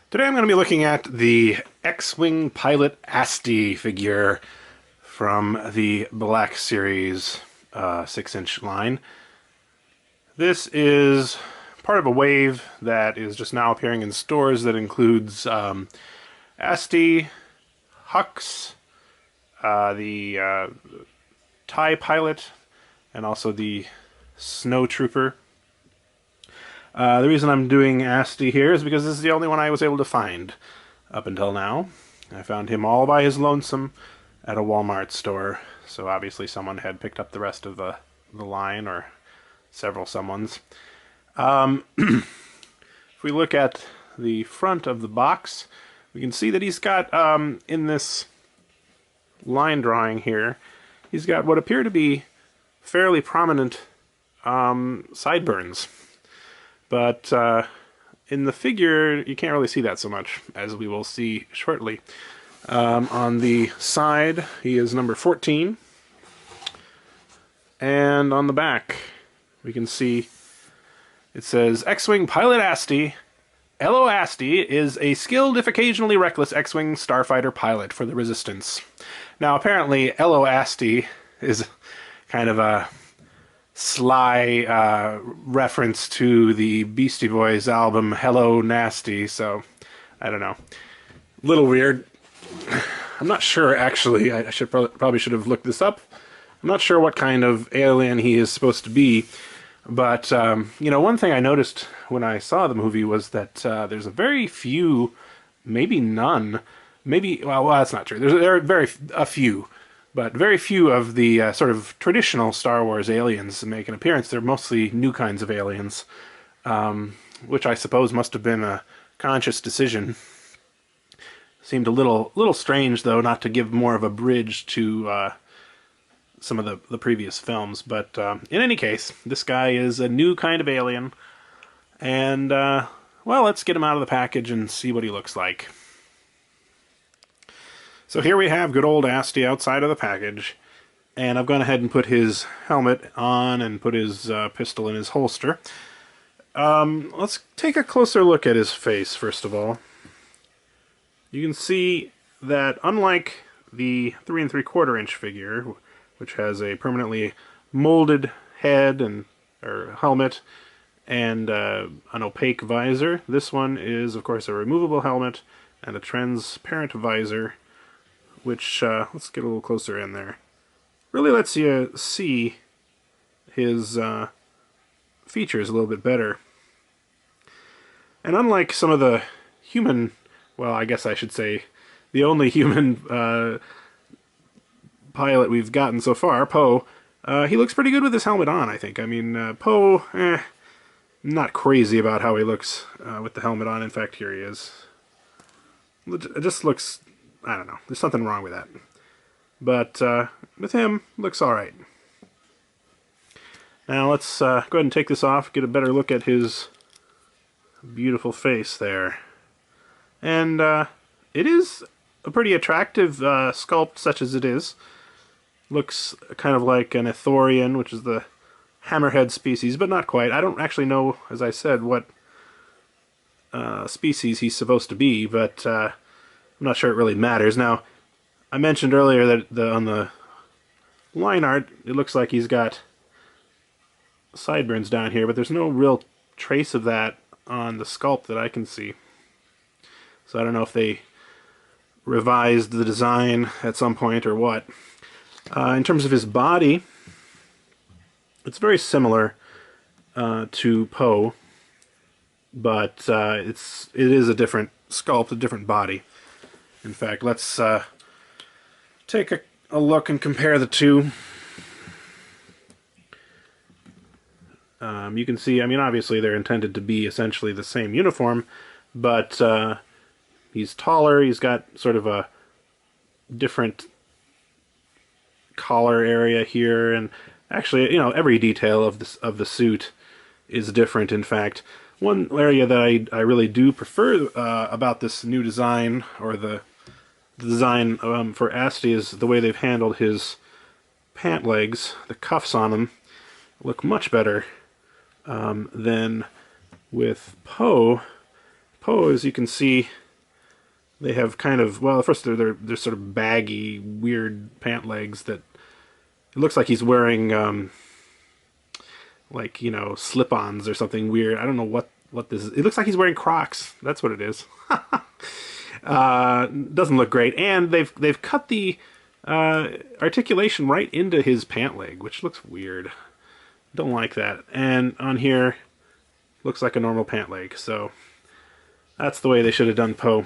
Today I'm going to be looking at the X-Wing pilot Asty figure from the Black Series 6-inch line. This is part of a wave that is just now appearing in stores that includes Asty, Hux, the TIE pilot, and also the Snow Trooper. The reason I'm doing Asty here is because this is the only one I was able to find up until now. I found him all by his lonesome at a Walmart store, so obviously someone had picked up the rest of the line, or several someones. If we look at the front of the box, we can see that he's got, in this line drawing here, he's got what appear to be fairly prominent sideburns. But in the figure, you can't really see that so much, as we will see shortly. On the side, he is number 14. And on the back, we can see it says, X-Wing Pilot Asty. L.O. Asty is a skilled, if occasionally reckless, X-Wing starfighter pilot for the Resistance. Now, apparently, L.O. Asty is kind of a sly reference to the Beastie Boys album Hello Nasty, so I don't know. A little weird. I'm not sure, actually. I should probably should have looked this up. I'm not sure what kind of alien he is supposed to be, but you know, one thing I noticed when I saw the movie was that there's a very few, maybe none, maybe, well that's not true. There are a few, but very few of the sort of traditional Star Wars aliens make an appearance. They're mostly new kinds of aliens, which I suppose must have been a conscious decision. Seemed a little strange, though, not to give more of a bridge to some of the previous films. But in any case, this guy is a new kind of alien, and well, let's get him out of the package and see what he looks like. So here we have good old Asty outside of the package, and I've gone ahead and put his helmet on and put his pistol in his holster. Let's take a closer look at his face, first of all. You can see that unlike the 3 3/4 inch figure, which has a permanently molded head or helmet and an opaque visor, this one is, of course, a removable helmet and a transparent visor, which, let's get a little closer in there, really lets you see his features a little bit better. And unlike some of the human, well, I guess I should say the only human pilot we've gotten so far, Poe, he looks pretty good with his helmet on, I think. I mean, Poe, not crazy about how he looks with the helmet on. In fact, here he is. It just looks, I don't know, there's something wrong with that. But with him, looks alright. Now let's go ahead and take this off, get a better look at his beautiful face there. And it is a pretty attractive sculpt, such as it is. Looks kind of like an Ithorian, which is the hammerhead species, but not quite. I don't actually know, as I said, what species he's supposed to be, but I'm not sure it really matters. Now, I mentioned earlier that on the line art, it looks like he's got sideburns down here, but there's no real trace of that on the sculpt that I can see. So I don't know if they revised the design at some point or what. In terms of his body, it's very similar to Poe, but it is a different sculpt, a different body. In fact, let's take a look and compare the two. You can see, I mean, obviously they're intended to be essentially the same uniform, but he's taller, he's got sort of a different collar area here, and actually, you know, every detail of the suit is different. In fact, one area that I really do prefer about this new design, or the design for Asty, is the way they've handled his pant legs. The cuffs on them look much better than with Poe. pose, you can see they have kind of, well, first they're sort of baggy, weird pant legs that it looks like he's wearing like, you know, slip-ons or something weird. I don't know what this is. It looks like he's wearing Crocs. That's what it is. Doesn't look great, and they've cut the articulation right into his pant leg, which looks weird. Don't like that. And on here, looks like a normal pant leg. So that's the way they should have done Poe.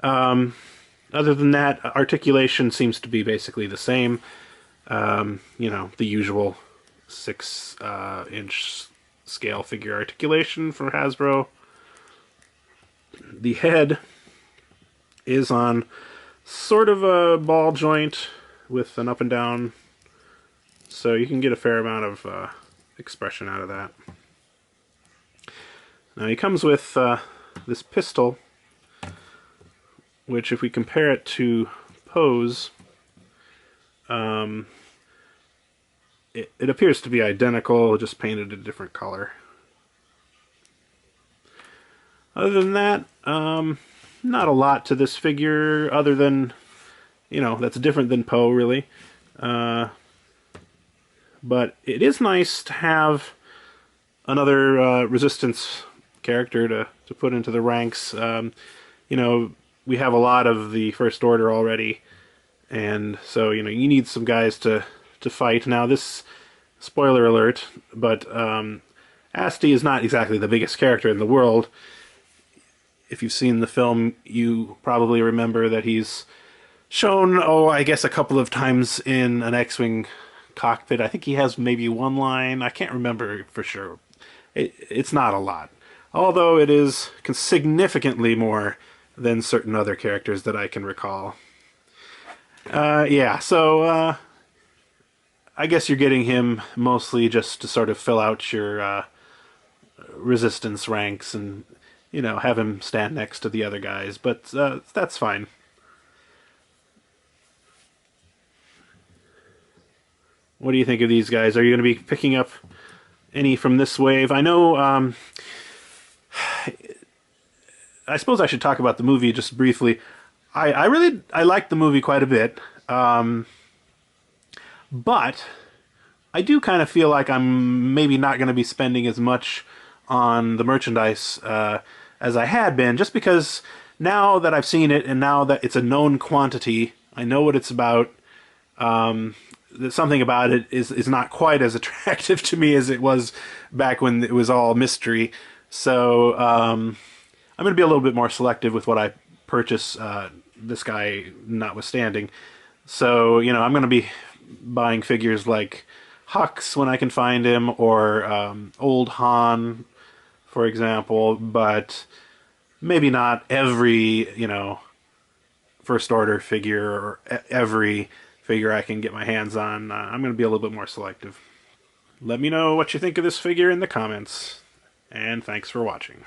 Other than that, articulation seems to be basically the same. You know, the usual 6-inch scale figure articulation for Hasbro. The head is on sort of a ball joint with an up and down, so you can get a fair amount of expression out of that. Now he comes with this pistol, which if we compare it to Poe's, it appears to be identical, just painted a different color. Other than that, not a lot to this figure, other than, you know, that's different than Poe, really. But it is nice to have another Resistance character to put into the ranks. You know, we have a lot of the First Order already, and so, you know, you need some guys to fight. Now, this, spoiler alert, but Asty is not exactly the biggest character in the world. If you've seen the film, you probably remember that he's shown, I guess a couple of times in an X-Wing cockpit. I think he has maybe one line. I can't remember for sure. It's not a lot. Although it is significantly more than certain other characters that I can recall. Yeah, so I guess you're getting him mostly just to sort of fill out your Resistance ranks and, you know, have him stand next to the other guys, but that's fine. What do you think of these guys? Are you going to be picking up any from this wave? I know, I suppose I should talk about the movie just briefly. I like the movie quite a bit, but I do kind of feel like I'm maybe not going to be spending as much on the merchandise as I had been, just because now that I've seen it and now that it's a known quantity, I know what it's about. Something about it is not quite as attractive to me as it was back when it was all mystery. So I'm going to be a little bit more selective with what I purchase, this guy notwithstanding. So, you know, I'm going to be buying figures like Hux when I can find him, or old Han, for example, but maybe not every, you know, First Order figure or every figure I can get my hands on. I'm going to be a little bit more selective. Let me know what you think of this figure in the comments, and thanks for watching.